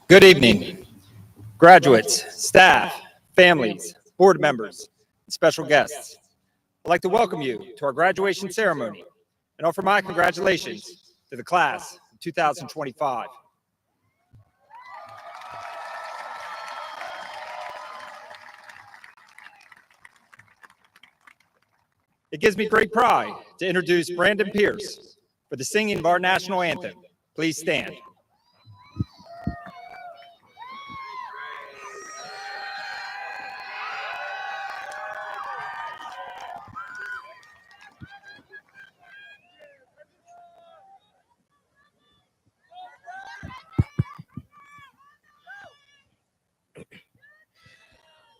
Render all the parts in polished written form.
Good evening, graduates, staff, families, board members, and special guests. I'd like to welcome you to our graduation ceremony and offer my congratulations to the class of 2025. It gives me great pride to introduce Brandon Pierce for the singing of our national anthem. Please stand.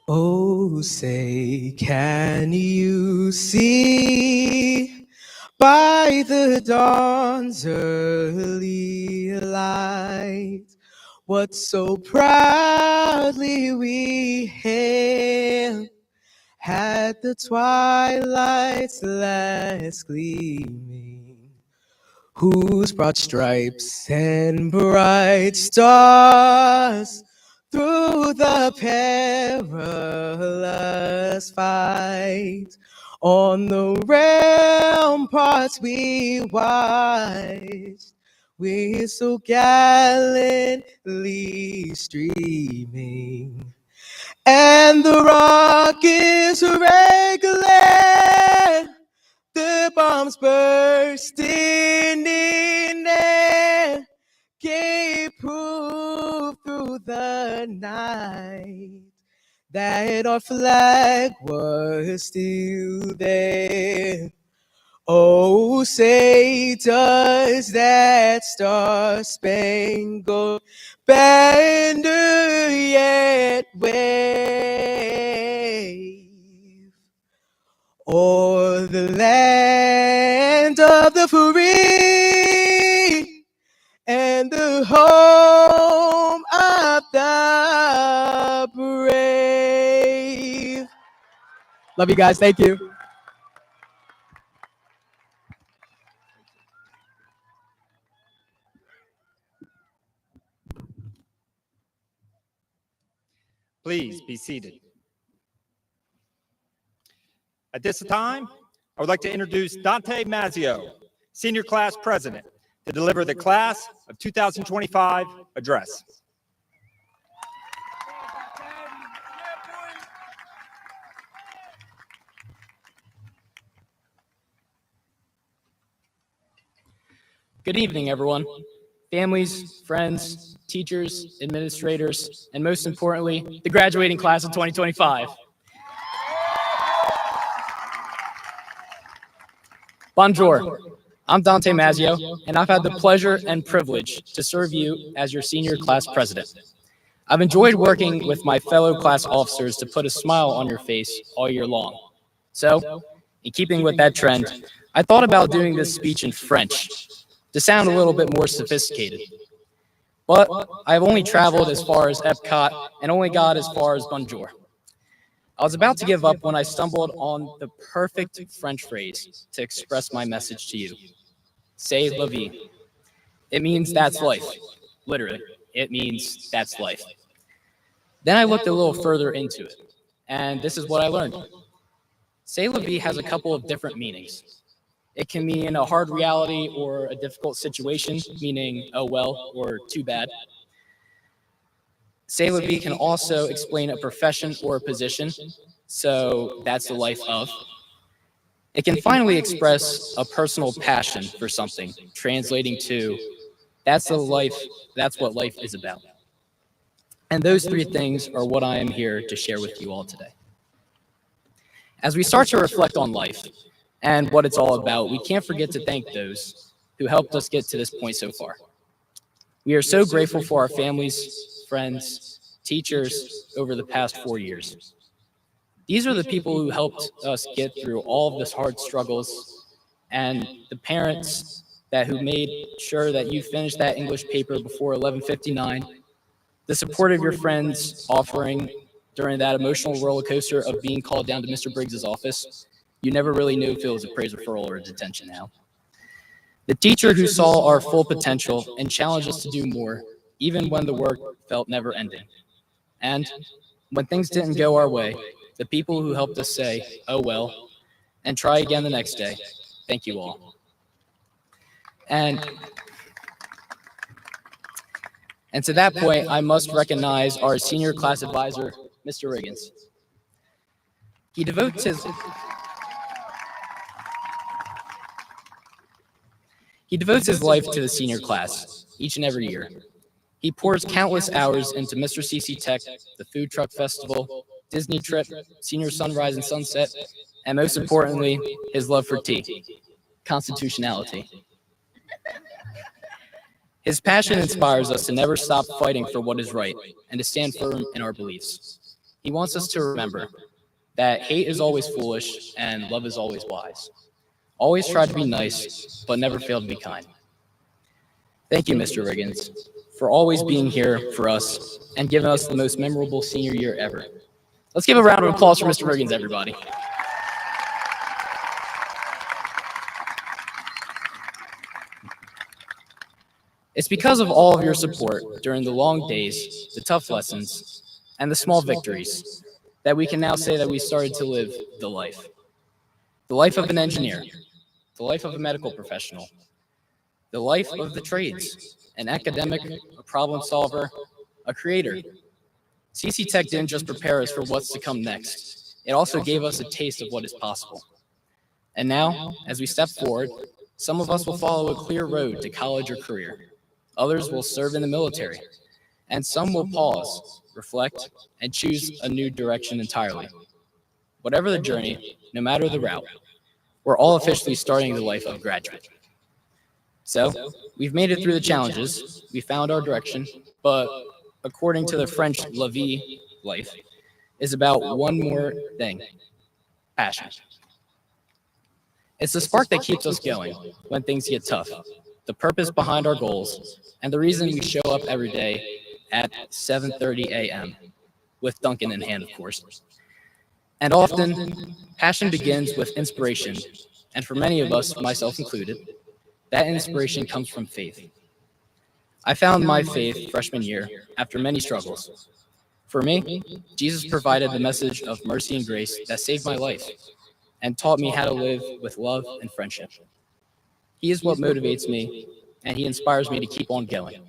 Oh, say, can you see by the dawn's early light what so proudly we hailed at the twilight's last gleaming, whose broad stripes and bright stars through the perilous fight on the ramparts we watched, we're so gallantly streaming, and the rockets regulate, the bombs bursting in air, gave proof through the night that our flag was still there. Oh, say, does that star-spangled banner yet wave o'er the land of the free and the home of the brave? Love you guys. Thank you. Please be seated. At this time, I would like to introduce Dante Mazzio, Senior Class President, to deliver the Class of 2025 address. Good evening, everyone. Families, friends, teachers, administrators, and most importantly, the graduating class of 2025. Bonjour, I'm Dante Mazzio, and I've had the pleasure and privilege to serve you as your senior class president. I've enjoyed working with my fellow class officers to put a smile on your face all year long. So, in keeping with that trend, I thought about doing this speech in French to sound a little bit more sophisticated. But I've only traveled as far as Epcot and only got as far as bonjour. I was about to give up when I stumbled on the perfect French phrase to express my message to you. C'est la vie. It means that's life. Literally, it means that's life. Then I looked a little further into it, and this is what I learned. C'est la vie has a couple of different meanings. It can mean a hard reality or a difficult situation, meaning, oh well, or too bad. C'est la vie can also explain a profession or a position, so that's the life of. It can finally express a personal passion for something, translating to, that's what life is about. And those three things are what I am here to share with you all today. As we start to reflect on life and what it's all about, we can't forget to thank those who helped us get to this point so far. We are so grateful for our families, friends, teachers over the past 4 years. These are the people who helped us get through all of this hard struggles, and the parents who made sure that you finished that English paper before 11:59, the support of your friends offering during that emotional roller coaster of being called down to Mr. Briggs's office. You never really knew if it was a praise referral or a detention now. The teacher who saw our full potential and challenged us to do more, even when the work felt never ending. And when things didn't go our way, the people who helped us say, oh well, and try again the next day. Thank you all. And to that point, I must recognize our senior class advisor, Mr. Riggins. He devotes his life to the senior class each and every year. He pours countless hours into Mr. CCTEC, the food truck festival, Disney trip, senior sunrise and sunset, and most importantly, his love for tea, constitutionality. His passion inspires us to never stop fighting for what is right and to stand firm in our beliefs. He wants us to remember that hate is always foolish and love is always wise. Always try to be nice, but never fail to be kind. Thank you, Mr. Riggins, for always being here for us and giving us the most memorable senior year ever. Let's give a round of applause for Mr. Riggins, everybody. It's because of all of your support during the long days, the tough lessons, and the small victories that we can now say that we started to live the life. The life of an engineer, the life of a medical professional, the life of the trades, an academic, a problem solver, a creator. CCTEC didn't just prepare us for what's to come next. It also gave us a taste of what is possible. And now, as we step forward, some of us will follow a clear road to college or career. Others will serve in the military, and some will pause, reflect, and choose a new direction entirely. Whatever the journey, no matter the route, we're all officially starting the life of a graduate. So, we've made it through the challenges, we found our direction, but according to the French la vie, life is about one more thing: passion. It's the spark that keeps us going when things get tough, the purpose behind our goals, and the reason we show up every day at 7:30 a.m. with Duncan in hand, of course. And often, passion begins with inspiration, and for many of us, myself included, that inspiration comes from faith. I found my faith freshman year after many struggles. For me, Jesus provided the message of mercy and grace that saved my life and taught me how to live with love and friendship. He is what motivates me, and he inspires me to keep on going.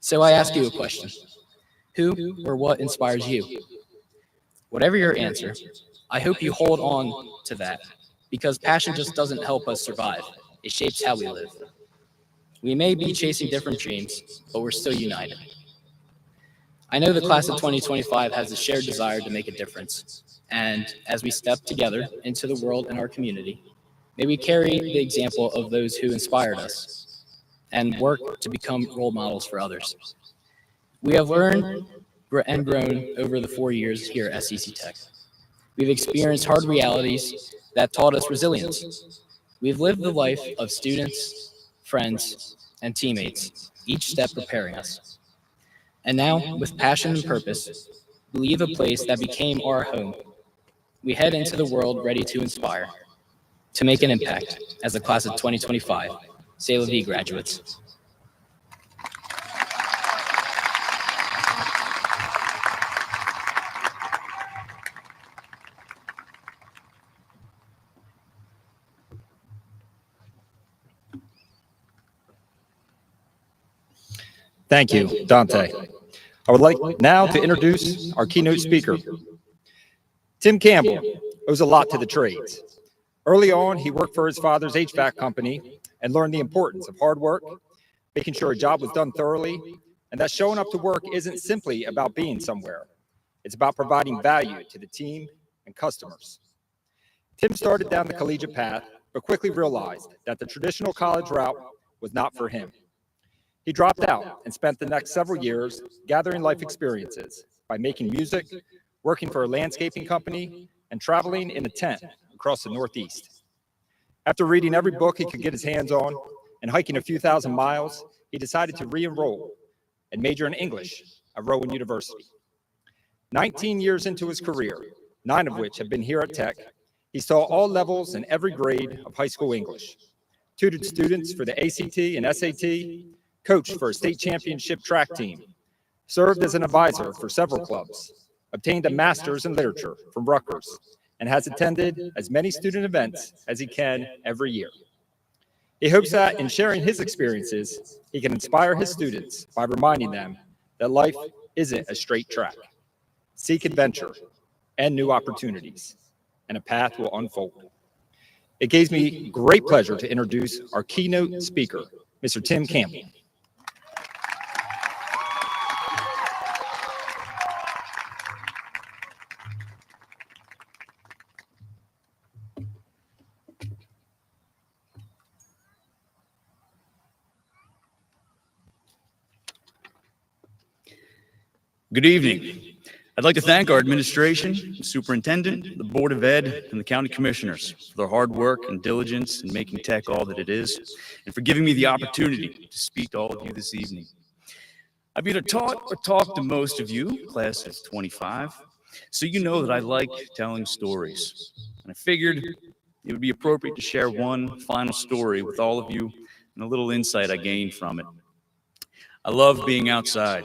So I ask you a question: who or what inspires you? Whatever your answer, I hope you hold on to that, because passion just doesn't help us survive. It shapes how we live. We may be chasing different dreams, but we're still united. I know the class of 2025 has a shared desire to make a difference, and as we step together into the world and our community, may we carry the example of those who inspired us and work to become role models for others. We have learned and grown over the 4 years here at CCTEC. We've experienced hard realities that taught us resilience. We've lived the life of students, friends, and teammates, each step preparing us. And now, with passion and purpose, we leave a place that became our home. We head into the world ready to inspire, to make an impact as the class of 2025. C'est la vie, graduates. Thank you, Dante. I would like now to introduce our keynote speaker. Tim Campbell owes a lot to the trades. Early on, he worked for his father's HVAC company and learned the importance of hard work, making sure a job was done thoroughly, and that showing up to work isn't simply about being somewhere. It's about providing value to the team and customers. Tim started down the collegiate path, but quickly realized that the traditional college route was not for him. He dropped out and spent the next several years gathering life experiences by making music, working for a landscaping company, and traveling in a tent across the Northeast. After reading every book he could get his hands on and hiking a few thousand miles, he decided to re-enroll and major in English at Rowan University. 19 years into his career, 9 of which have been here at Tech, he saw all levels and every grade of high school English, tutored students for the ACT and SAT, coached for a state championship track team, served as an advisor for several clubs, obtained a master's in literature from Rutgers, and has attended as many student events as he can every year. He hopes that in sharing his experiences, he can inspire his students by reminding them that life isn't a straight track. Seek adventure and new opportunities, and a path will unfold. It gives me great pleasure to introduce our keynote speaker, Mr. Tim Campbell. Good evening. I'd like to thank our administration, the superintendent, the Board of Ed, and the county commissioners for their hard work and diligence in making Tech all that it is, and for giving me the opportunity to speak to all of you this evening. I've either taught or talked to most of you, class of 25, so you know that I like telling stories. And I figured it would be appropriate to share one final story with all of you and a little insight I gained from it. I love being outside.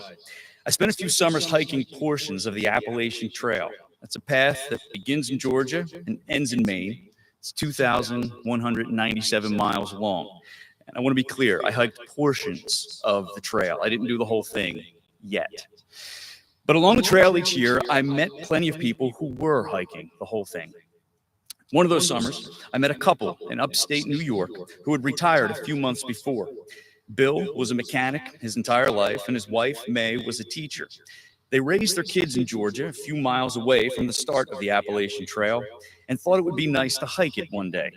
I spent a few summers hiking portions of the Appalachian Trail. That's a path that begins in Georgia and ends in Maine. It's 2,197 miles long. And I want to be clear, I hiked portions of the trail. I didn't do the whole thing yet. But along the trail each year, I met plenty of people who were hiking the whole thing. One of those summers, I met a couple in upstate New York who had retired a few months before. Bill was a mechanic his entire life, and his wife, May, was a teacher. They raised their kids in Georgia, a few miles away from the start of the Appalachian Trail, and thought it would be nice to hike it one day.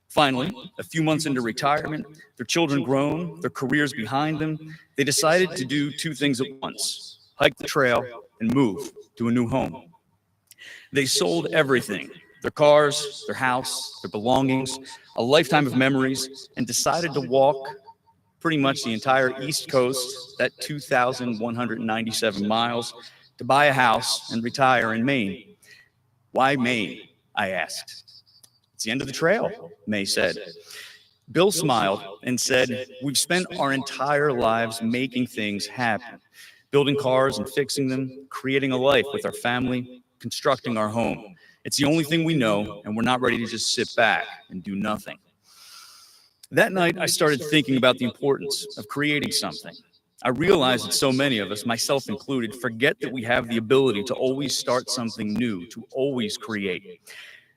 Finally, a few months into retirement, their children grown, their careers behind them, they decided to do two things at once: hike the trail and move to a new home. They sold everything: their cars, their house, their belongings, a lifetime of memories, and decided to walk pretty much the entire East Coast, that 2,197 miles, to buy a house and retire in Maine. Why Maine? I asked. It's the end of the trail, May said. Bill smiled and said, we've spent our entire lives making things happen, building cars and fixing them, creating a life with our family, constructing our home. It's the only thing we know, and we're not ready to just sit back and do nothing. That night, I started thinking about the importance of creating something. I realized that so many of us, myself included, forget that we have the ability to always start something new, to always create.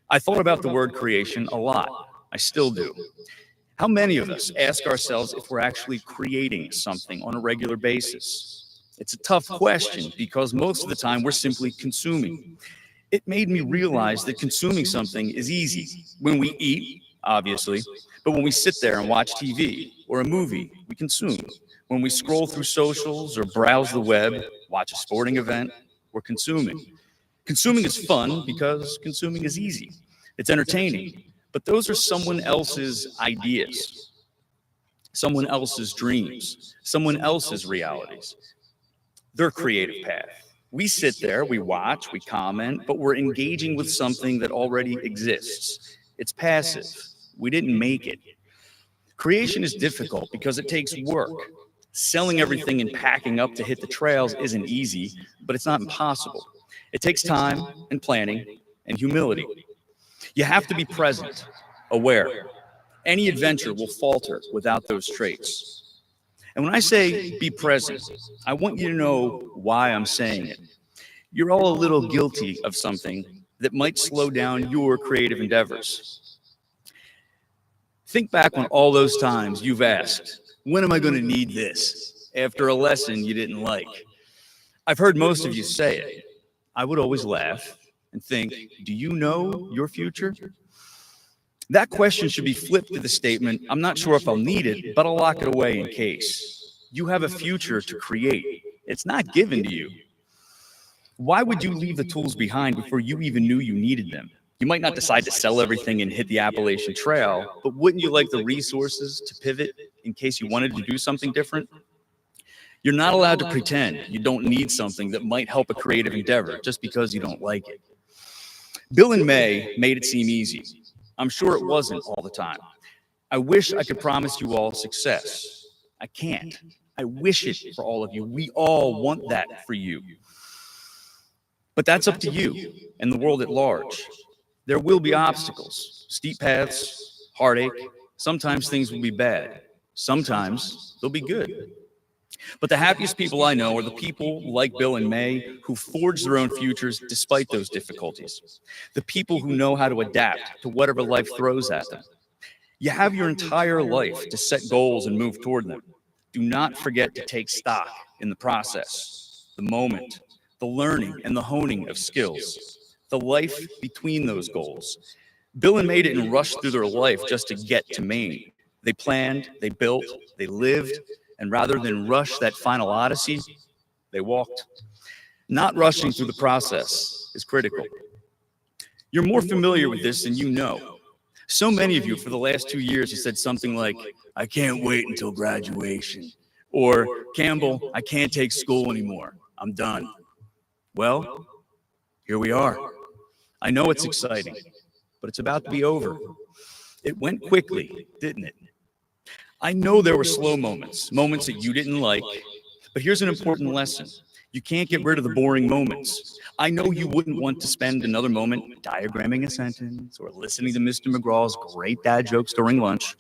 I thought about the word creation a lot. I still do. How many of us ask ourselves if we're actually creating something on a regular basis? It's a tough question because most of the time we're simply consuming. It made me realize that consuming something is easy. When we eat, obviously, but when we sit there and watch TV or a movie, we consume. When we scroll through socials or browse the web, watch a sporting event, we're consuming. Consuming is fun because consuming is easy. It's entertaining, but those are someone else's ideas, someone else's dreams, someone else's realities, their creative path. We sit there, we watch, we comment, but we're engaging with something that already exists. It's passive. We didn't make it. Creation is difficult because it takes work. Selling everything and packing up to hit the trails isn't easy, but it's not impossible. It takes time and planning and humility. You have to be present, aware. Any adventure will falter without those traits. And when I say be present, I want you to know why I'm saying it. You're all a little guilty of something that might slow down your creative endeavors. Think back on all those times you've asked, when am I going to need this? After a lesson you didn't like. I've heard most of you say it. I would always laugh and think, do you know your future? That question should be flipped to the statement, I'm not sure if I'll need it, but I'll lock it away in case. You have a future to create. It's not given to you. Why would you leave the tools behind before you even knew you needed them? You might not decide to sell everything and hit the Appalachian Trail, but wouldn't you like the resources to pivot in case you wanted to do something different? You're not allowed to pretend you don't need something that might help a creative endeavor just because you don't like it. Bill and May made it seem easy. I'm sure it wasn't all the time. I wish I could promise you all success. I can't. I wish it for all of you. We all want that for you. But that's up to you and the world at large. There will be obstacles, steep paths, heartache. Sometimes things will be bad. Sometimes they'll be good. But the happiest people I know are the people like Bill and May who forge their own futures despite those difficulties. The people who know how to adapt to whatever life throws at them. You have your entire life to set goals and move toward them. Do not forget to take stock in the process, the moment, the learning and the honing of skills, the life between those goals. Bill and May didn't rush through their life just to get to Maine. They planned, they built, they lived, and rather than rush that final odyssey, they walked. Not rushing through the process is critical. You're more familiar with this than you know. So many of you for the last 2 years have said something like, I can't wait until graduation. Or, Campbell, I can't take school anymore. I'm done. Well, here we are. I know it's exciting, but it's about to be over. It went quickly, didn't it? I know there were slow moments, moments that you didn't like, but here's an important lesson. You can't get rid of the boring moments. I know you wouldn't want to spend another moment diagramming a sentence or listening to Mr. McGraw's great dad jokes during lunch.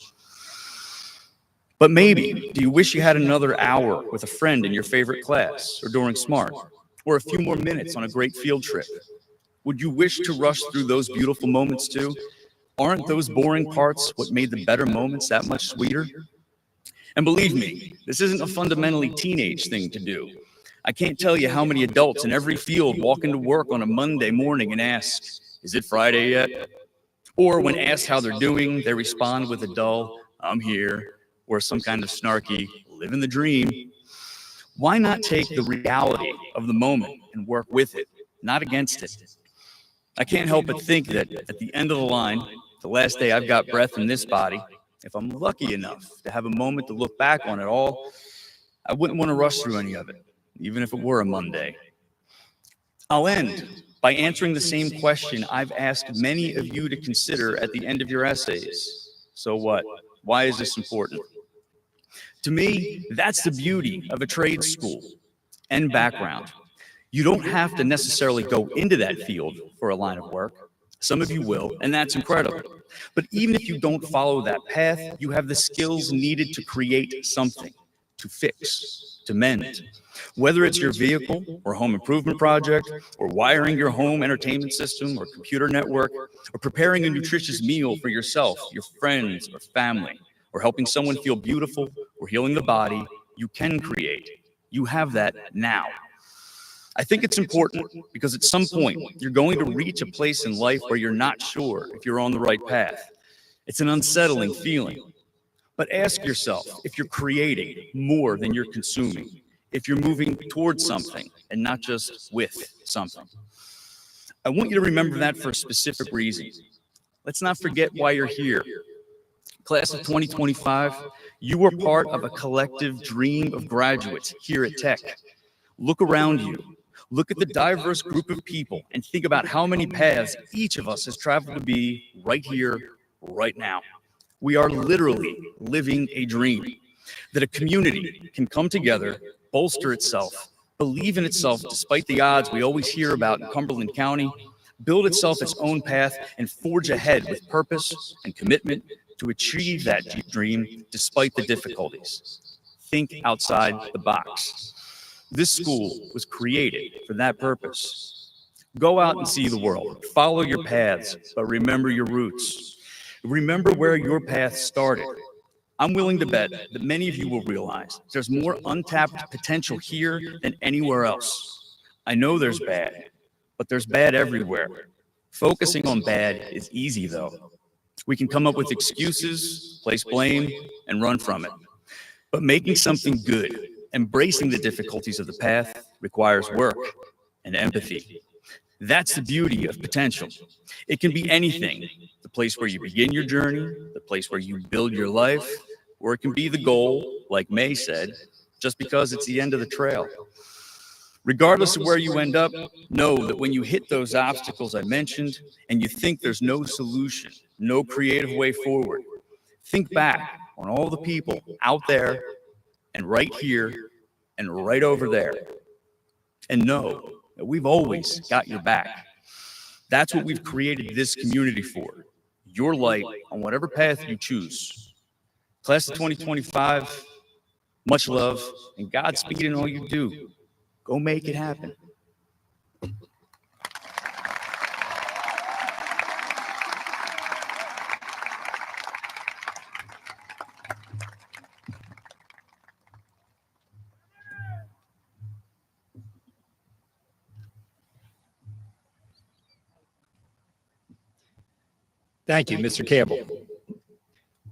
But maybe, do you wish you had another hour with a friend in your favorite class or during SMART, or a few more minutes on a great field trip? Would you wish to rush through those beautiful moments too? Aren't those boring parts what made the better moments that much sweeter? And believe me, this isn't a fundamentally teenage thing to do. I can't tell you how many adults in every field walk into work on a Monday morning and ask, is it Friday yet? Or when asked how they're doing, they respond with a dull, I'm here, or some kind of snarky, living the dream. Why not take the reality of the moment and work with it, not against it? I can't help but think that at the end of the line, the last day I've got breath in this body, if I'm lucky enough to have a moment to look back on it all, I wouldn't want to rush through any of it, even if it were a Monday. I'll end by answering the same question I've asked many of you to consider at the end of your essays. So what? Why is this important? To me, that's the beauty of a trade school and background. You don't have to necessarily go into that field for a line of work. Some of you will, and that's incredible. But even if you don't follow that path, you have the skills needed to create something, to fix, to mend. Whether it's your vehicle or home improvement project, or wiring your home entertainment system or computer network, or preparing a nutritious meal for yourself, your friends, or family, or helping someone feel beautiful or healing the body, you can create. You have that now. I think it's important because at some point you're going to reach a place in life where you're not sure if you're on the right path. It's an unsettling feeling. But ask yourself if you're creating more than you're consuming, if you're moving towards something and not just with something. I want you to remember that for a specific reason. Let's not forget why you're here. Class of 2025, you are part of a collective dream of graduates here at Tech. Look around you. Look at the diverse group of people and think about how many paths each of us has traveled to be right here, right now. We are literally living a dream that a community can come together, bolster itself, believe in itself despite the odds we always hear about in Cumberland County, build itself its own path, and forge ahead with purpose and commitment to achieve that dream despite the difficulties. Think outside the box. This school was created for that purpose. Go out and see the world. Follow your paths, but remember your roots. Remember where your path started. I'm willing to bet that many of you will realize there's more untapped potential here than anywhere else. I know there's bad, but there's bad everywhere. Focusing on bad is easy, though. We can come up with excuses, place blame, and run from it. But making something good, embracing the difficulties of the path, requires work and empathy. That's the beauty of potential. It can be anything: the place where you begin your journey, the place where you build your life, or it can be the goal, like May said, just because it's the end of the trail. Regardless of where you end up, know that when you hit those obstacles I mentioned and you think there's no solution, no creative way forward, think back on all the people out there and right here and right over there, and know that we've always got your back. That's what we've created this community for: your light on whatever path you choose. Class of 2025, much love and Godspeed in all you do. Go make it happen. Thank you, Mr. Campbell.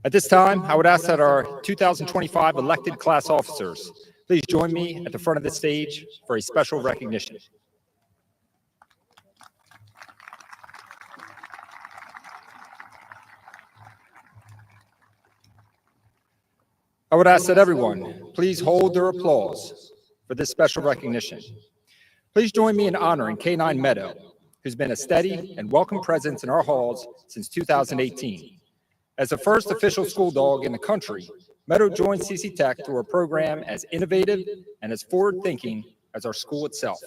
At this time, I would ask that our 2025 elected class officers please join me at the front of the stage for a special recognition. I would ask that everyone please hold their applause for this special recognition. Please join me in honoring K9 Meadow, who's been a steady and welcome presence in our halls since 2018. As the first official school dog in the country, Meadow joined CCTEC through a program as innovative and as forward-thinking as our school itself.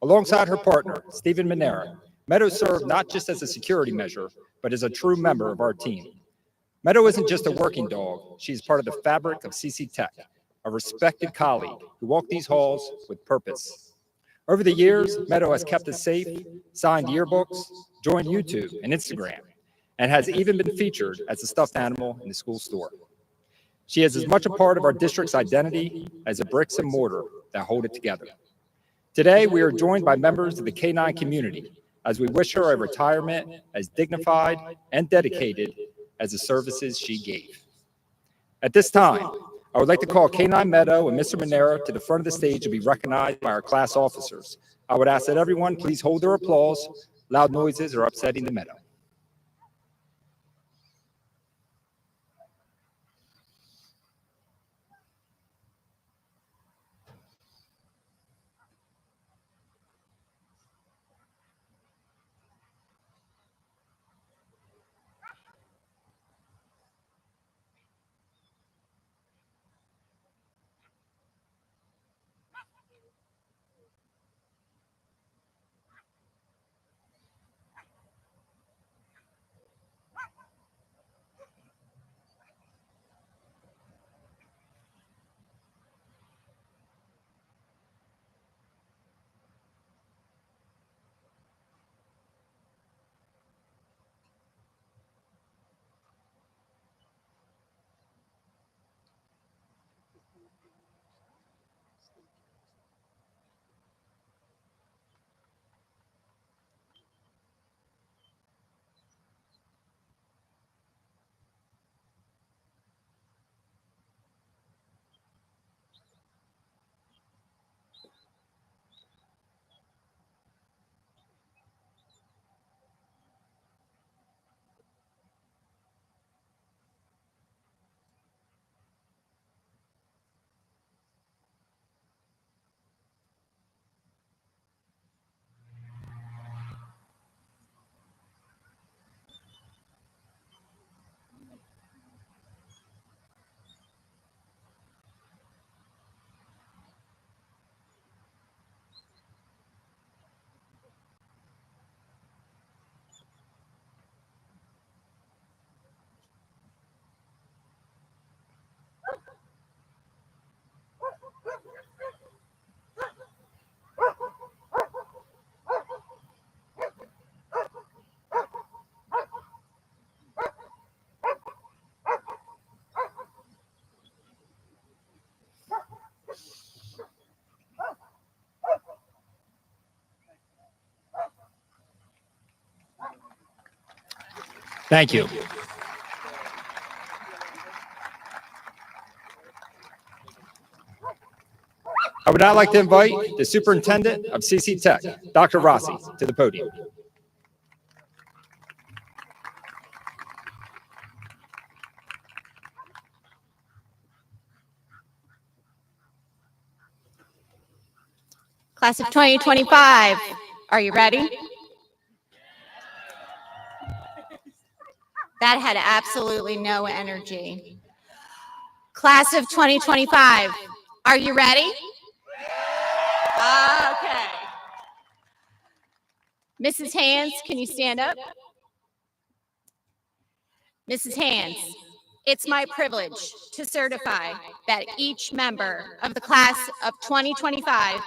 Alongside her partner, Stephen Manera, Meadow served not just as a security measure, but as a true member of our team. Meadow isn't just a working dog, she's part of the fabric of CCTEC, a respected colleague who walked these halls with purpose. Over the years, Meadow has kept us safe, signed yearbooks, joined YouTube and Instagram, and has even been featured as a stuffed animal in the school store. She is as much a part of our district's identity as the bricks and mortar that hold it together. Today, we are joined by members of the K9 community as we wish her a retirement as dignified and dedicated as the services she gave. At this time, I would like to call K9 Meadow and Mr. Manera to the front of the stage to be recognized by our class officers. I would ask that everyone please hold their applause. Loud noises are upsetting the Meadow. Thank you. I would now like to invite the Superintendent of CCTEC, Dr. Rossi, to the podium. Class of 2025, are you ready? That had absolutely no energy. Class of 2025, are you ready? Okay. Mrs. Hands, can you stand up? Mrs. Hands, it's my privilege to certify that each member of the class of 2025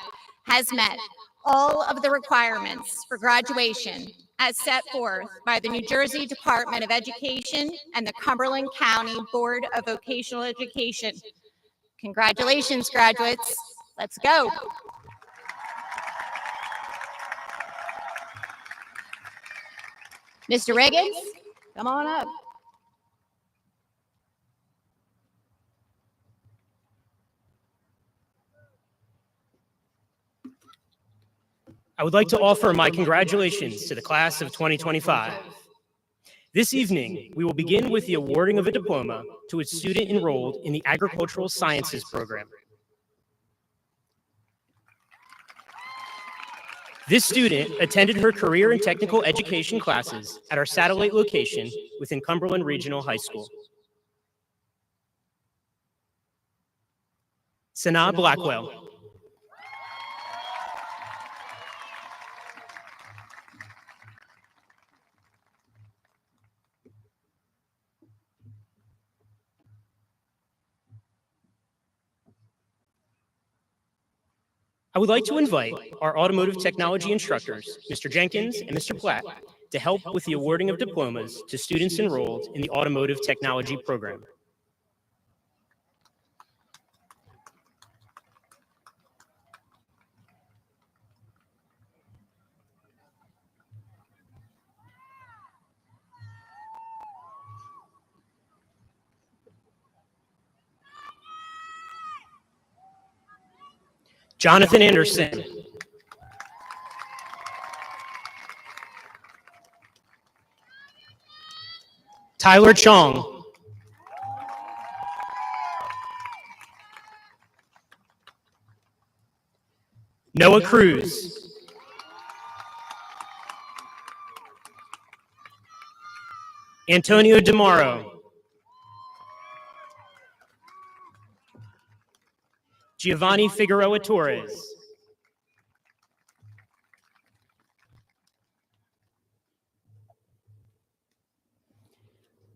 has met all of the requirements for graduation as set forth by the New Jersey Department of Education and the Cumberland County Board of Vocational Education. Congratulations, graduates. Let's go. Mr. Riggins, come on up. I would like to offer my congratulations to the class of 2025. This evening, we will begin with the awarding of a diploma to a student enrolled in the Agricultural Sciences program. This student attended her career and technical education classes at our satellite location within Cumberland Regional High School. Sanaa Blackwell. I would like to invite our automotive technology instructors, Mr. Jenkins and Mr. Platt, to help with the awarding of diplomas to students enrolled in the automotive technology program. Jonathan Anderson. Tyler Chong. Noah Cruz. Antonio DeMauro. Giovanni Figueroa Torres.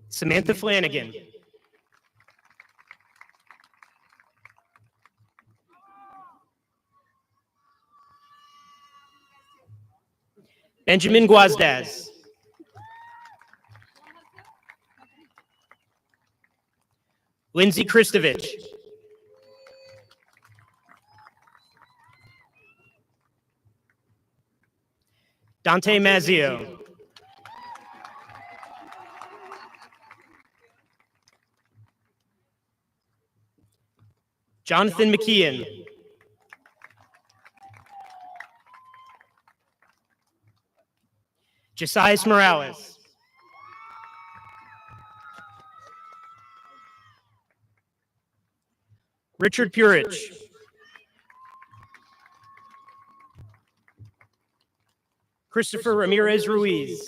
Samantha Flanagan. Benjamin Guazdaz. Lindsay Kristovich. Dante Mazzio. Jonathan McKeon. Josias Morales. Richard Purich. Christopher Ramirez Ruiz.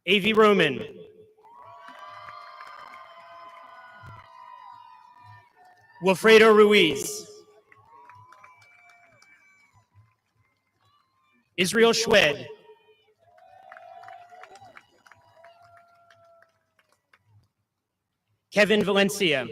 A.V. Roman. Wilfredo Ruiz. Israel Schwed. Kevin Valencia.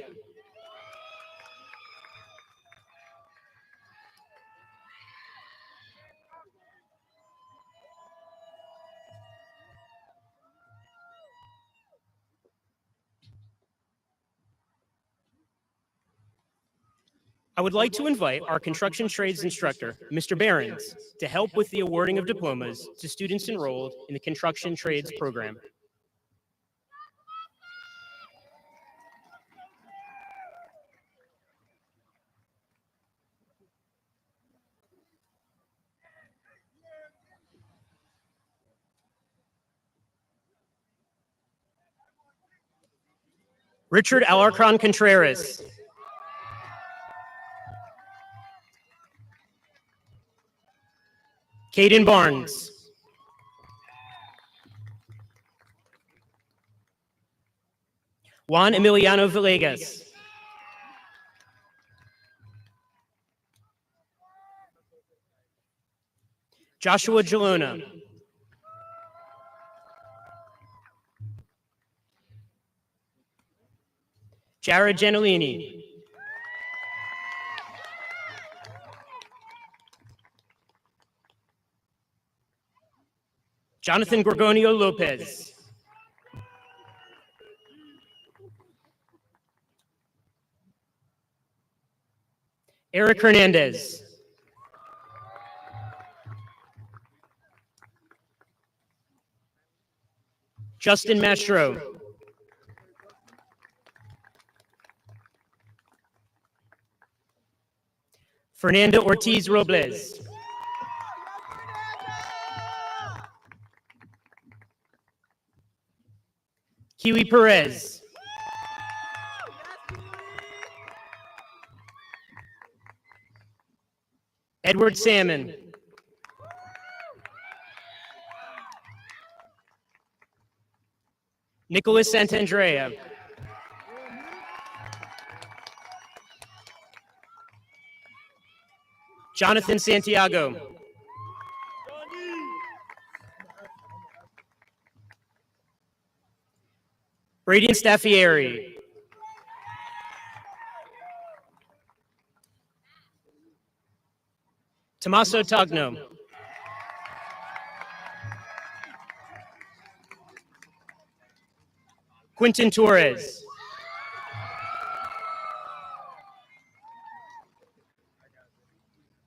I would like to invite our construction trades instructor, Mr. Behrens, to help with the awarding of diplomas to students enrolled in the construction trades program. Richard Alarcon Contreras. Caden Barnes. Juan Emiliano Villegas. Joshua Gelona. Jared Giannolini. Jonathan Gorgonio Lopez. Eric Hernandez. Justin Mastro. Fernanda Ortiz Robles. Kiwi Perez. Edward Salmon. Nicholas Santandrea. Jonathan Santiago. Braden Staffieri. Tommaso Togno. Quinton Torres.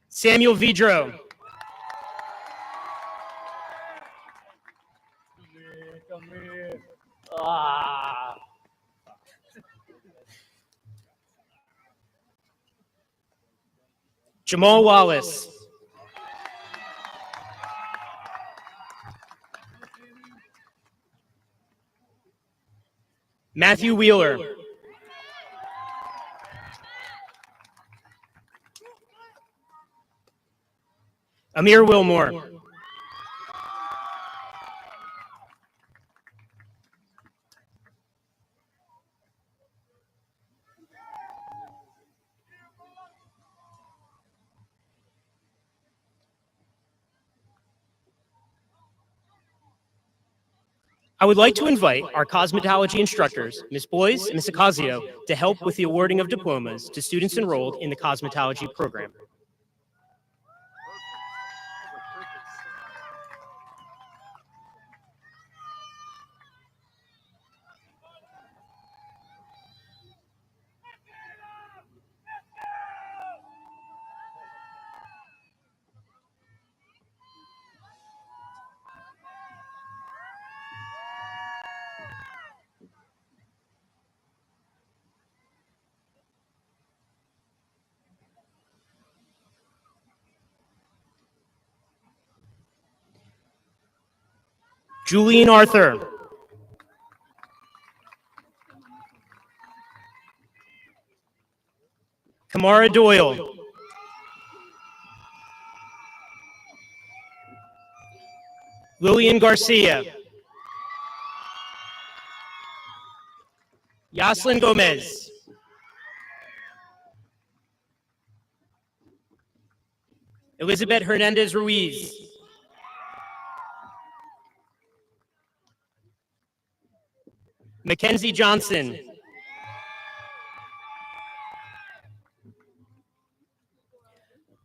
Samuel Vidro. Jamal Wallace. Matthew Wheeler. Amir Wilmore. I would like to invite our cosmetology instructors, Ms. Boyce and Ms. Ocasio, to help with the awarding of diplomas to students enrolled in the cosmetology program. Julian Arthur. Kamara Doyle. Lillian Garcia. Yaslin Gomez. Elizabeth Hernandez Ruiz. Mackenzie Johnson.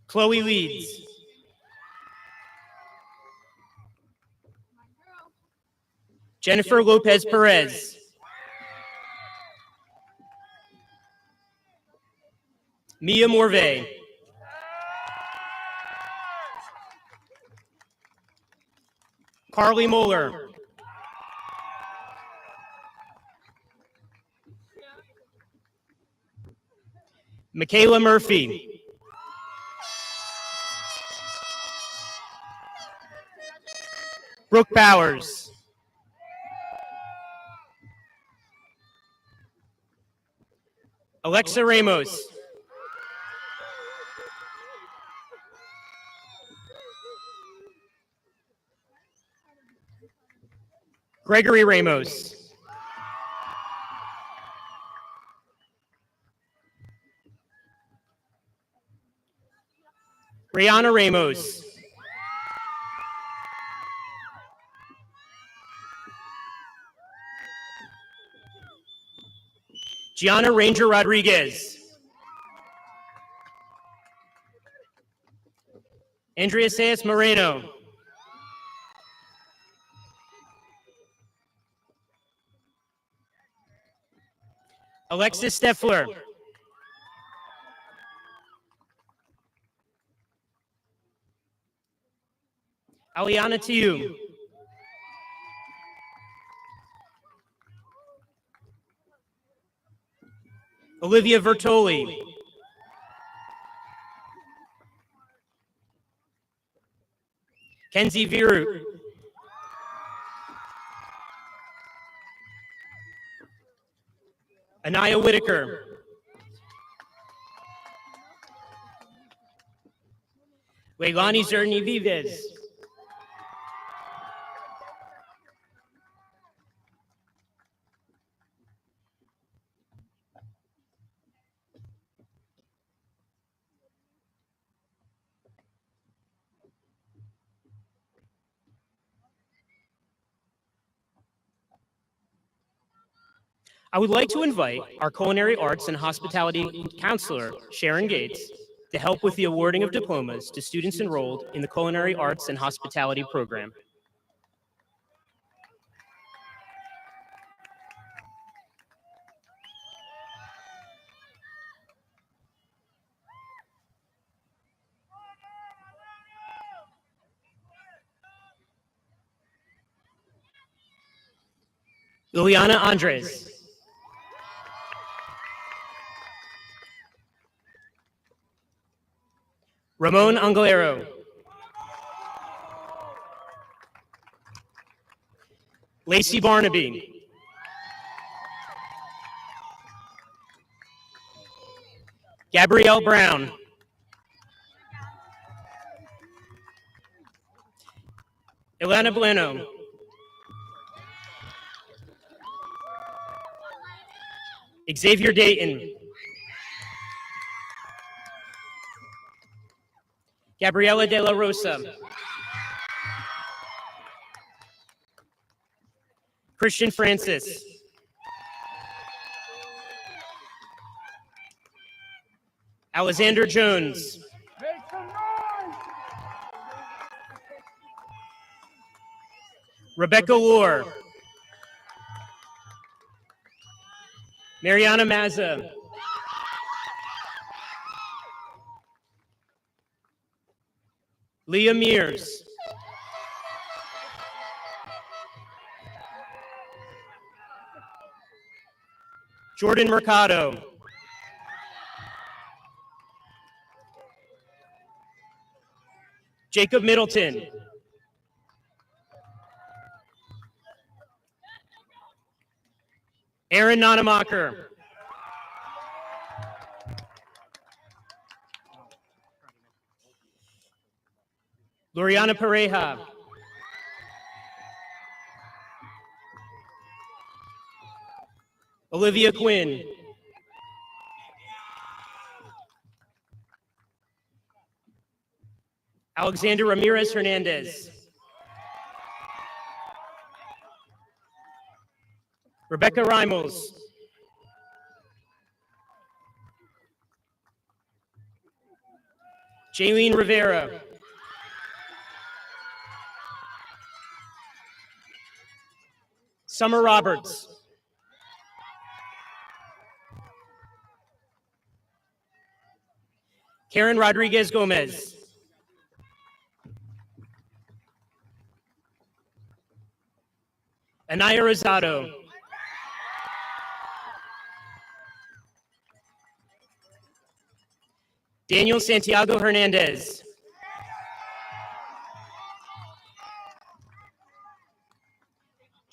Chloe Leeds. Jennifer Lopez Perez. Mia Morvay. Carly Moeller. Michaela Murphy. Brooke Bowers. Alexa Ramos. Gregory Ramos. Brianna Ramos. Gianna Ranger Rodriguez. Andrea Sayas Moreno. Alexis Steffler. Aliana Tiu. Olivia Vertoli. Kenzie Viru. Anaya Whitaker. Leilani Zerni Vives. I would like to invite our culinary arts and hospitality counselor, Sharon Gates, to help with the awarding of diplomas to students enrolled in the culinary arts and hospitality program. Liliana Andres. Ramon Angelero. Lacey Barnaby. Gabrielle Brown. Ilana Bueno. Xavier Dayton. Gabriela De La Rosa. Christian Francis. Alexander Jones. Rebecca Lohr. Mariana Mazza. Leah Mears. Jordan Mercado. Jacob Middleton. Aaron Nonemacher. Loriana Pareja. Olivia Quinn. Alexander Ramirez Hernandez. Rebecca Reimels. Jaylene Rivera. Summer Roberts. Karen Rodriguez Gomez. Anaya Rosado. Daniel Santiago Hernandez.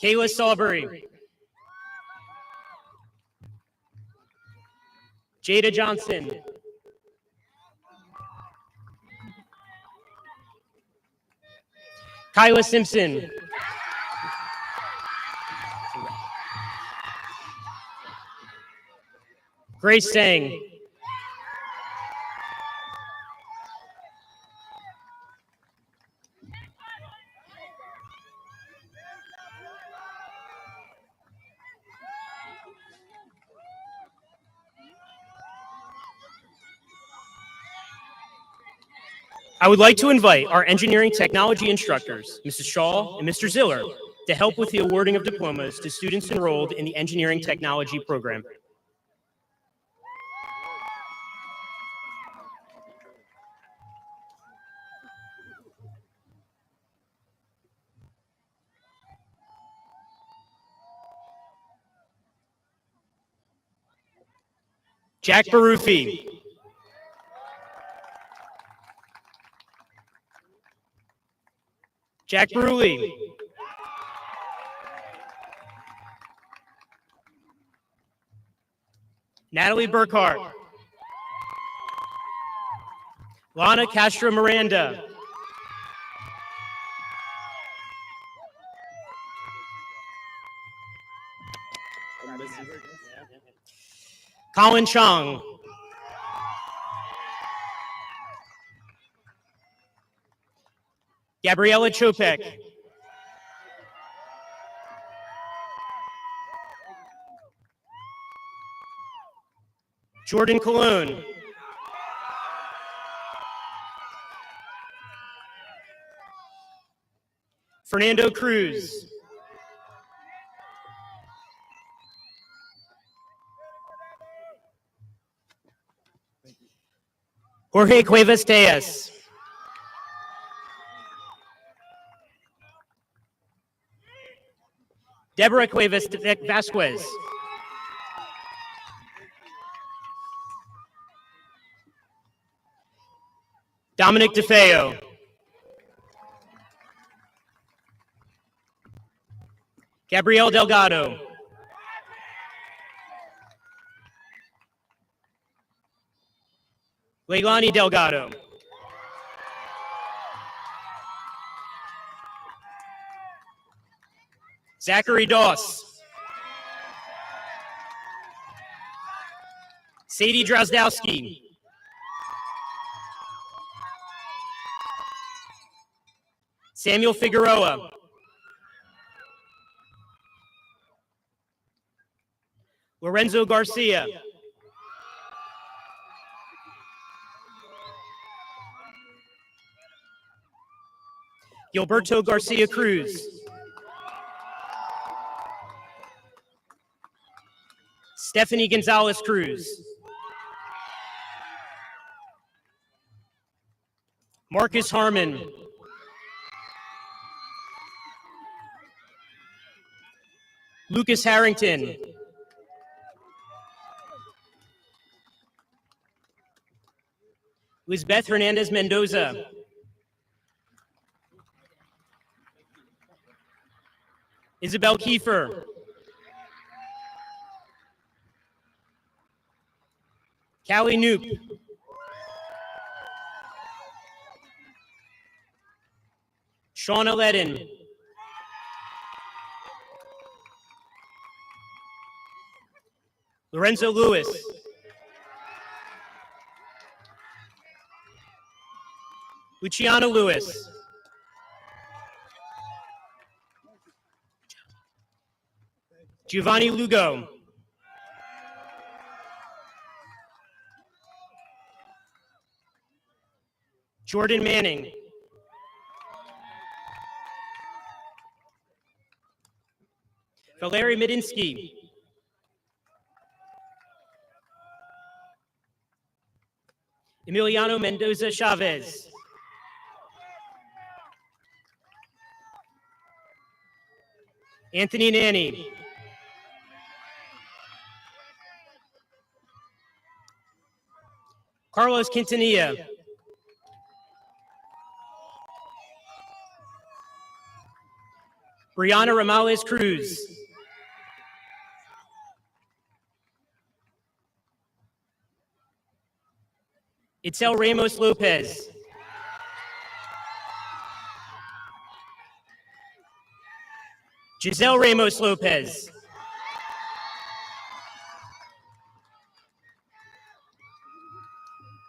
Kayla Salisbury. Jada Johnson. Kyla Simpson. Grace Sang. I would like to invite our engineering technology instructors, Mrs. Shaw and Mr. Ziller, to help with the awarding of diplomas to students enrolled in the engineering technology program. Jack Barufi. Jack Bruley. Natalie Burkhart. Lana Castro Miranda. Colin Chong. Gabriella Chopek. Jordan Cologne. Fernando Cruz. Jorge Cuevas Tejas. Deborah Cuevas Vasquez. Dominic DeFeo. Gabrielle Delgado. Leilani Delgado. Zachary Doss. Sadie Drozdowski. Samuel Figueroa. Lorenzo Garcia. Gilberto Garcia Cruz. Stephanie Gonzalez Cruz. Marcus Harmon. Lucas Harrington. Lizbeth Hernandez Mendoza. Isabel Kiefer. Callie Noop. Shauna Ledden. Lorenzo Lewis. Luciano Lewis. Giovanni Lugo. Jordan Manning. Valery Medinsky. Emiliano Mendoza Chavez. Anthony Nanny. Carlos Quintanilla. Brianna Ramales Cruz. Itzel Ramos Lopez. Giselle Ramos Lopez.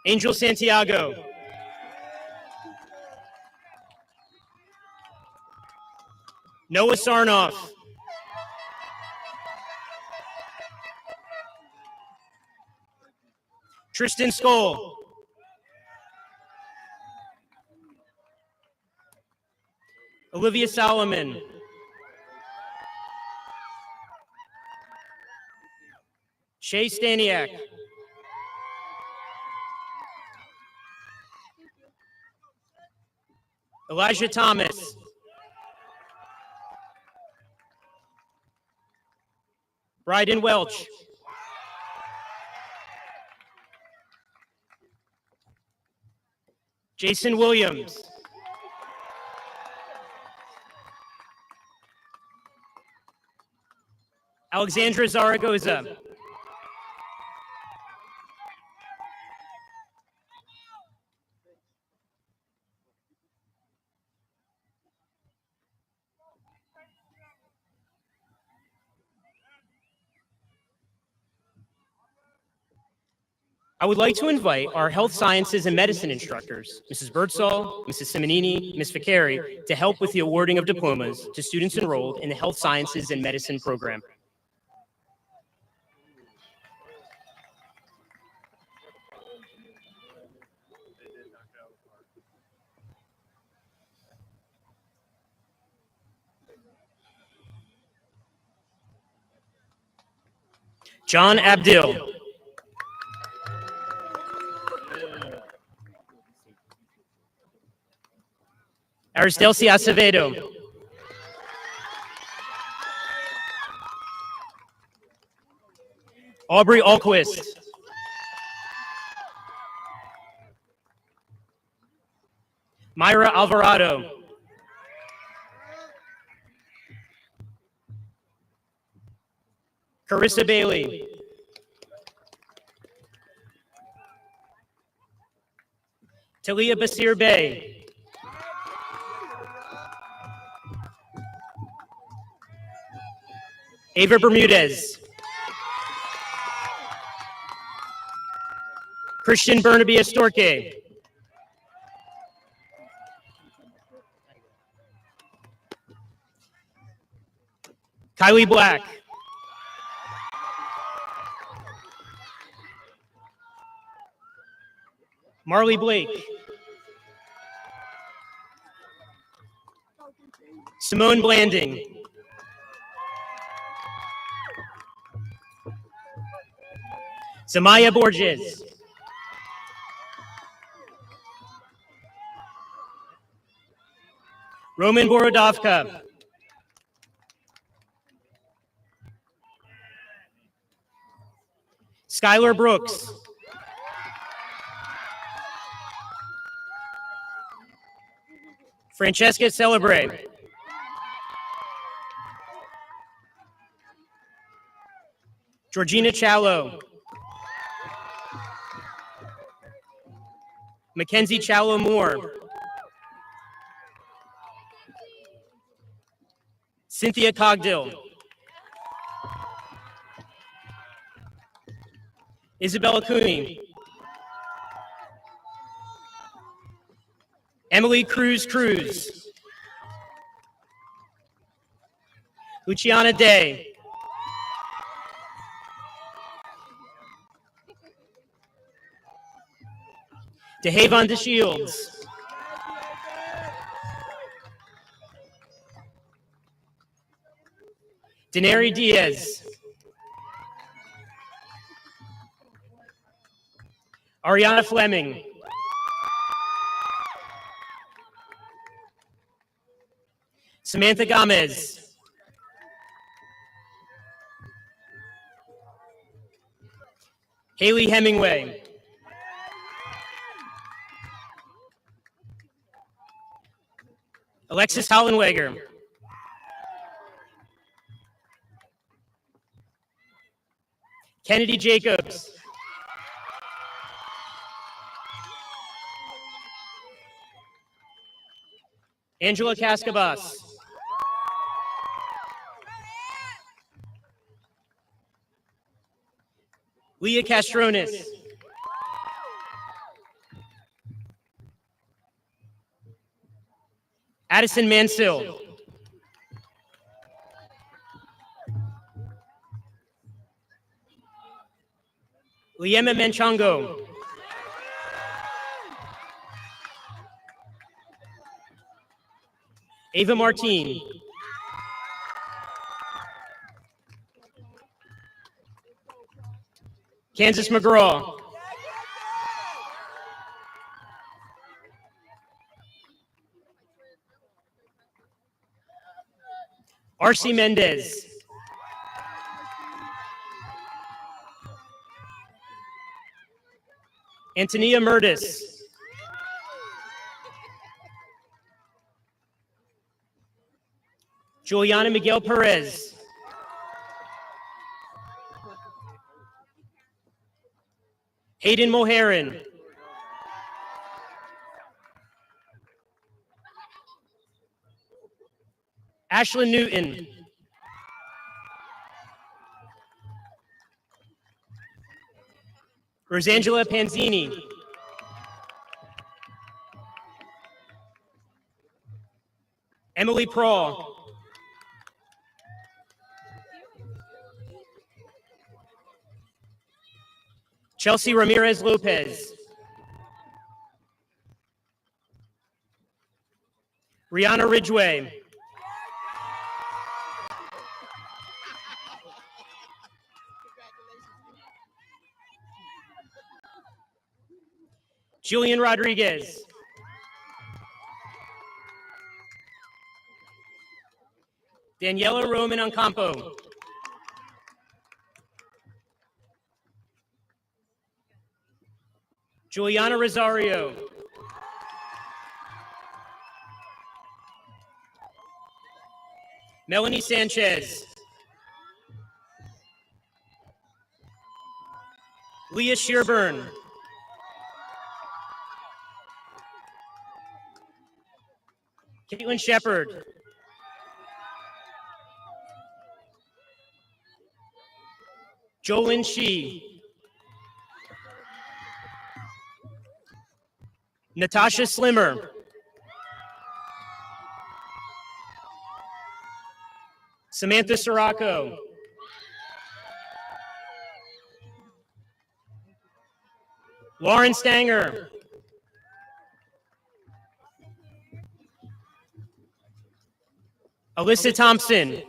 Angel Santiago. Noah Sarnoff. Tristan Skoll. Olivia Solomon. Shay Staniak. Elijah Thomas. Bryden Welch. Jason Williams. Alexandra Zaragoza. I would like to invite our health sciences and medicine instructors, Mrs. Birdsall, Mrs. Simonini, Ms. Ficcari, to help with the awarding of diplomas to students enrolled in the health sciences and medicine program. John Abdil. Aristelcia Acevedo. Aubrey Alquist. Myra Alvarado. Carissa Bailey. Talia Basir Bey. Ava Bermudez. Christian Burnaby Estorque. Kylie Black. Marley Blake. Simone Blanding. Zamaya Borges. Roman Borodovka. Skylar Brooks. Francesca Celebre. Georgina Challo. Mackenzie Challo Moore. Cynthia Cogdill. Isabella Cooney. Emily Cruz Cruz. Luciana Day. DeHavon DeShields. Denari Diaz. Ariana Fleming. Samantha Gomez. Haley Hemingway. Alexis Hollenweger. Kennedy Jacobs. Angela Cascabas. Leah Castronis. Addison Mansill. Liema Menchongo. Ava Martin. Kansas McGraw. Arcee Mendez. Antonia Murtis. Juliana Miguel Perez. Hayden Moharan. Ashlyn Newton. Rosangela Panzini. Emily Prawl. Chelsea Ramirez Lopez. Rihanna Ridgway. Julian Rodriguez. Daniela Roman Ocampo. Juliana Rosario. Melanie Sanchez. Leah Shearburn. Caitlin Shepard. Jolyn Shee. Natasha Slimmer. Samantha Sirocco. Lauren Stanger. Alyssa Thompson.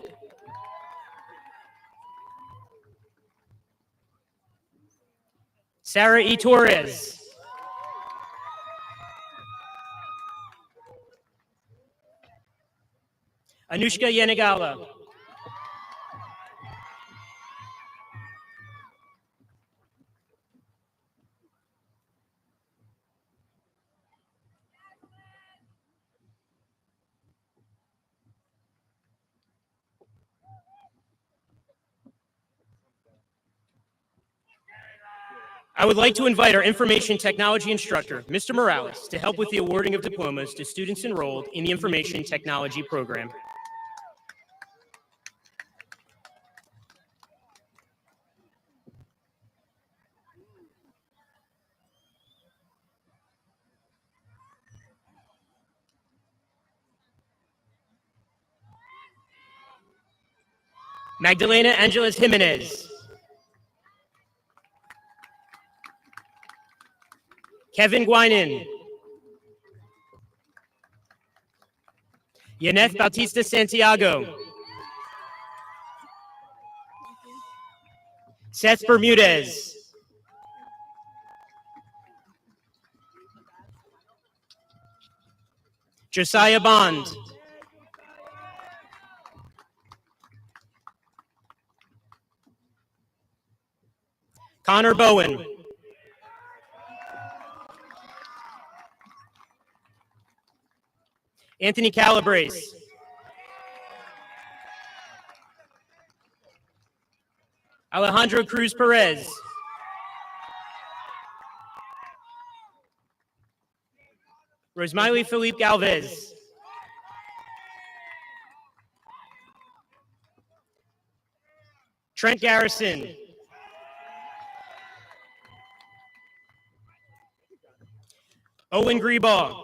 Sarah E. Torres. Anushka Yenagala. I would like to invite our information technology instructor, Mr. Morales, to help with the awarding of diplomas to students enrolled in the information technology program. Magdalena Angeles Jimenez. Kevin Guinan. Yaneth Bautista Santiago. Seth Bermudez. Josiah Bond. Connor Bowen. Anthony Calabrese. Alejandro Cruz Perez. Rosmiley Felipe Galvez. Trent Garrison. Owen Greenbaugh.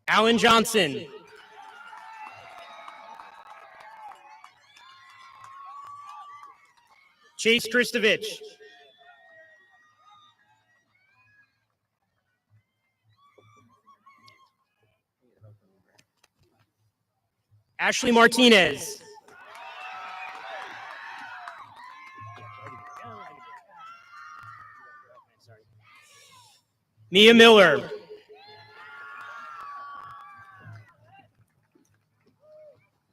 Alan Johnson. Chase Kristovich. Ashley Martinez. Mia Miller.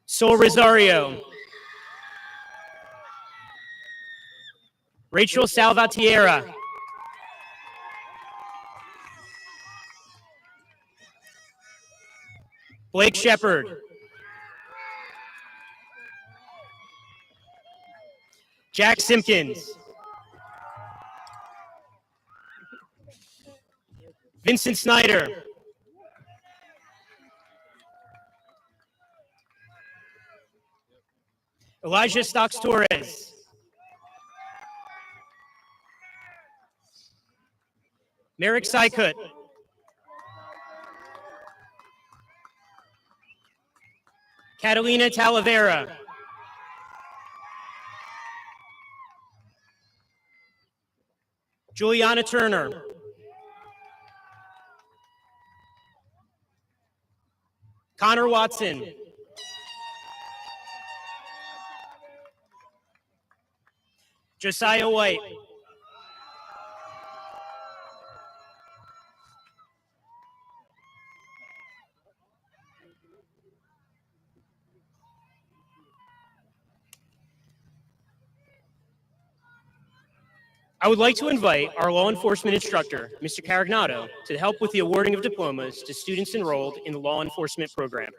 Sol Rosario. Rachel Salvatierra. Blake Shepard. Jack Simpkins. Vincent Snyder. Elijah Stocks Torres. Merrick Sykut. Catalina Talavera. Juliana Turner. Connor Watson. Josiah White. I would like to invite our law enforcement instructor, Mr. Carignato, to help with the awarding of diplomas to students enrolled in the law enforcement program.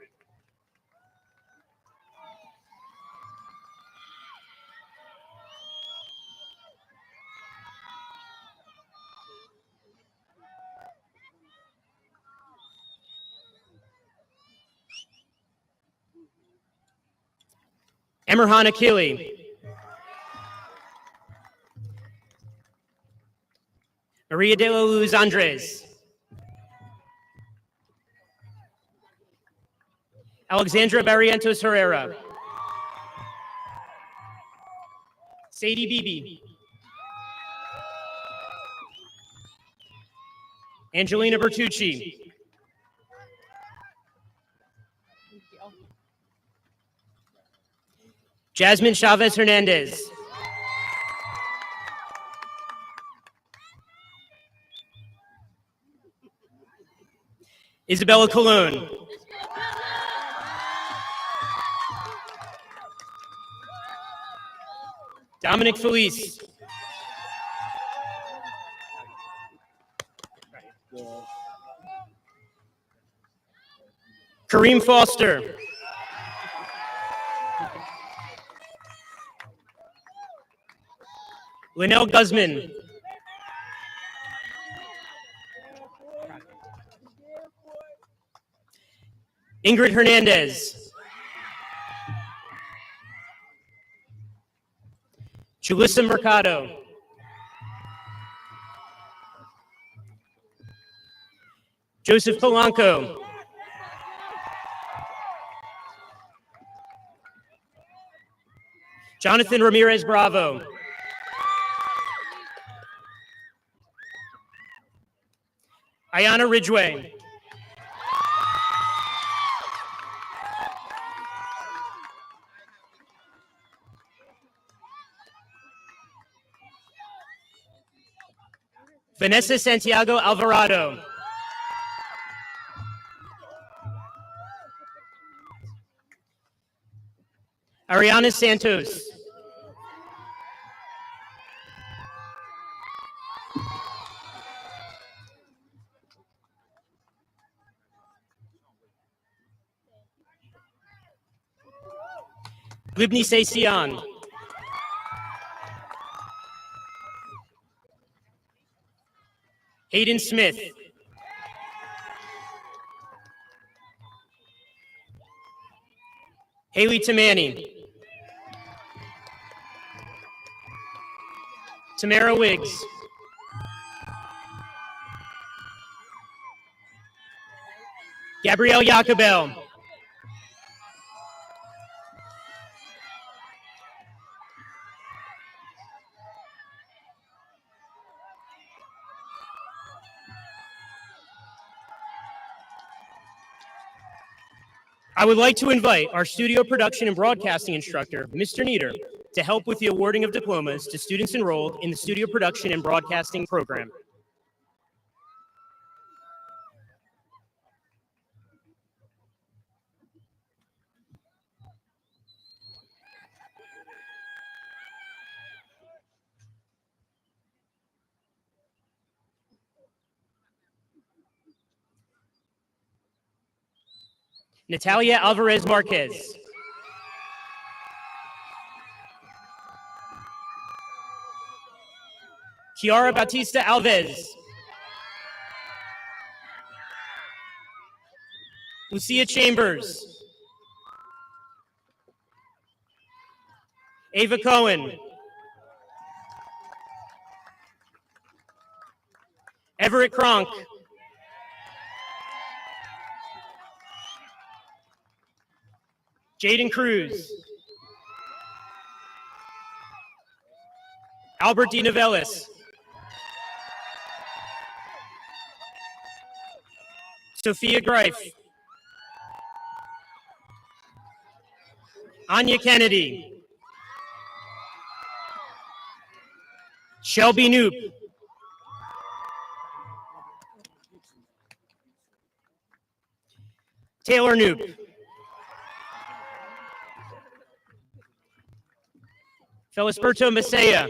Emerhan Akili. Maria de la Luz Andres. Alexandra Barrientos Herrera. Sadie Beebe. Angelina Bertucci. Jasmine Chavez Hernandez. Isabella Colon. Dominic Felice. Kareem Foster. Linnell Guzman. Ingrid Hernandez. Julissa Mercado. Joseph Polanco. Jonathan Ramirez Bravo. Ayana Ridgway. Vanessa Santiago Alvarado. Ariana Santos. Libni Sesian. Hayden Smith. Haley Tamani. Tamara Wiggs. Gabrielle Jacobel. I would like to invite our studio production and broadcasting instructor, Mr. Nieder, to help with the awarding of diplomas to students enrolled in the studio production and broadcasting program. Natalia Alvarez Marquez. Kiara Bautista Alves. Lucia Chambers. Ava Cohen. Everett Cronk. Jaden Cruz. Albert D. Novellis. Sophia Greif. Anya Kennedy. Shelby Knoop. Taylor Knoop. Felisberto Masaya.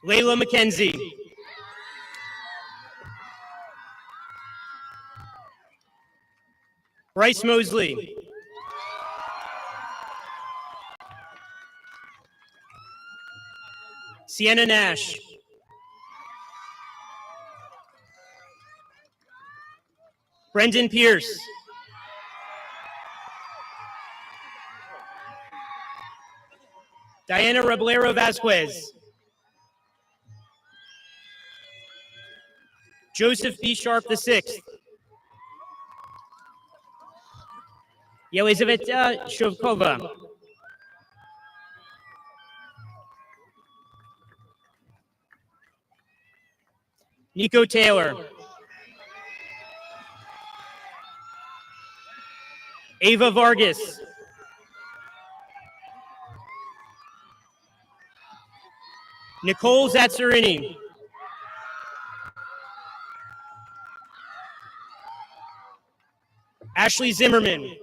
Layla McKenzie. Bryce Mosley. Sienna Nash. Brendan Pierce. Diana Reblero Vasquez. Joseph B. Sharp VI. Yelizaveta Shovkova. Nico Taylor. Ava Vargas. Nicole Zatsarini. Ashley Zimmerman.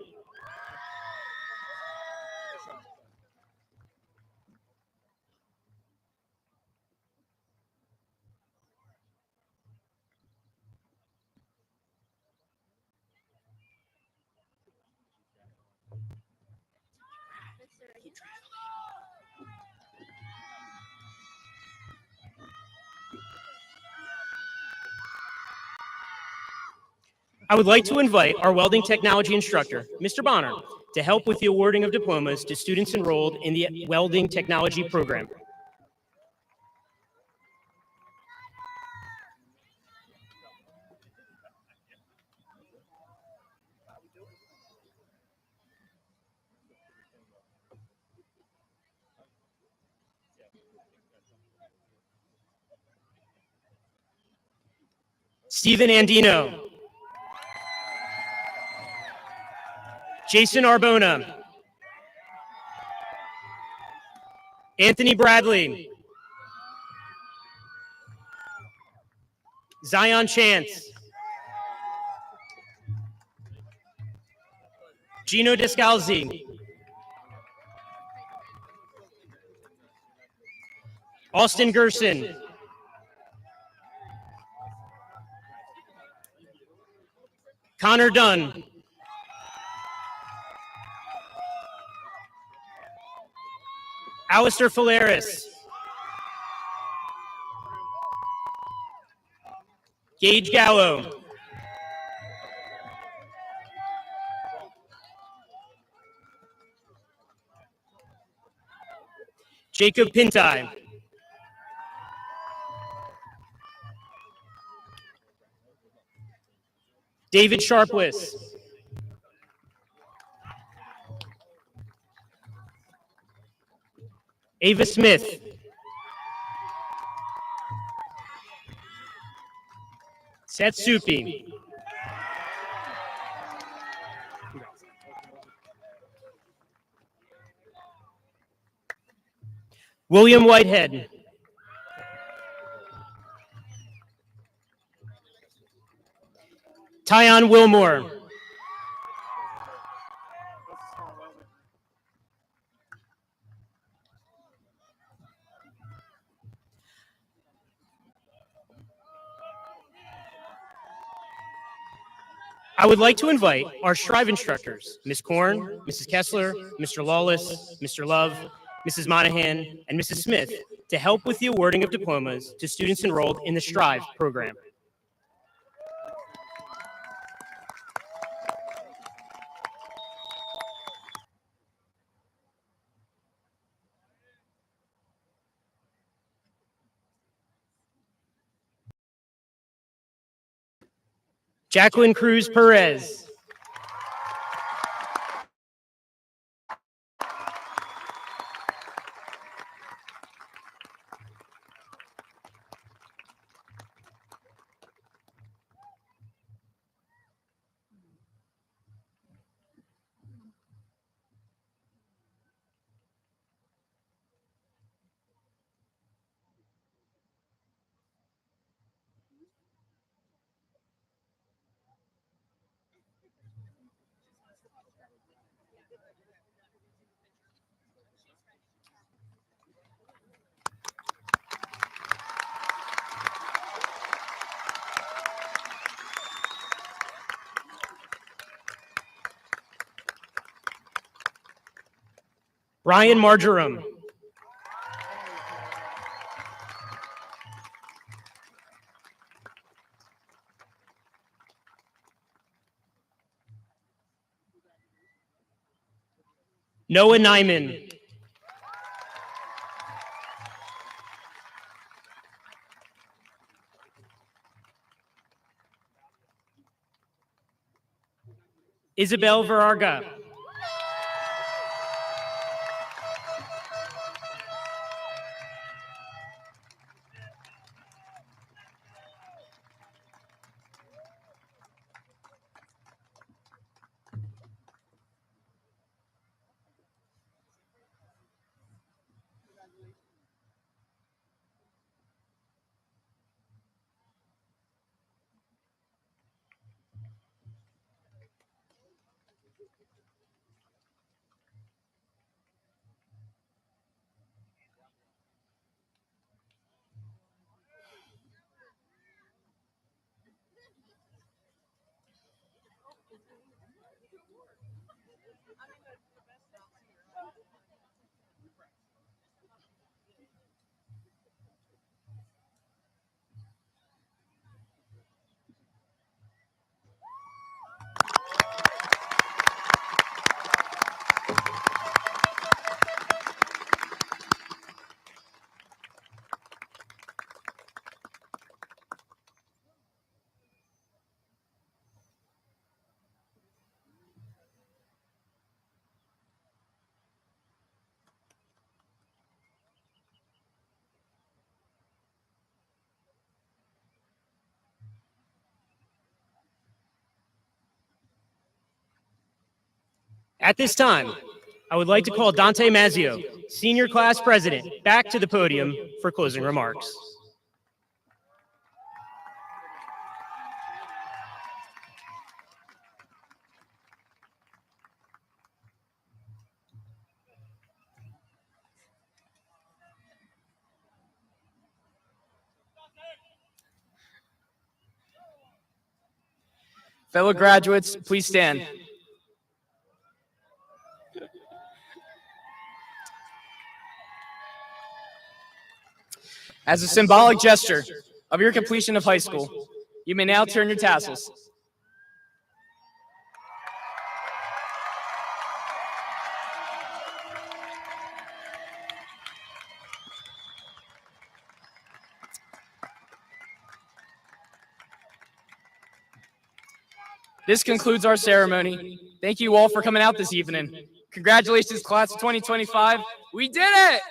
I would like to invite our welding technology instructor, Mr. Bonner, to help with the awarding of diplomas to students enrolled in the welding technology program. Stephen Andino. Jason Arbona. Anthony Bradley. Zion Chance. Gino Descalzi. Austin Gerson. Connor Dunn. Alistair Falaris. Gage Gallo. Jacob Pintai. David Sharpless. Ava Smith. Seth Soupy. William Whitehead. Tyon Wilmore. I would like to invite our Strive instructors, Ms. Korn, Mrs. Kessler, Mr. Lawless, Mr. Love, Mrs. Monahan, and Mrs. Smith to help with the awarding of diplomas to students enrolled in the Strive program. Jacqueline Cruz Perez. Ryan Marjoram. Noah Nyman. Isabel Varaga. At this time, I would like to call Dante Mazzio, Senior Class President, back to the podium for closing remarks. Fellow graduates, please stand. As a symbolic gesture of your completion of high school, you may now turn your tassels. This concludes our ceremony. Thank you all for coming out this evening. Congratulations, class of 2025. We did it!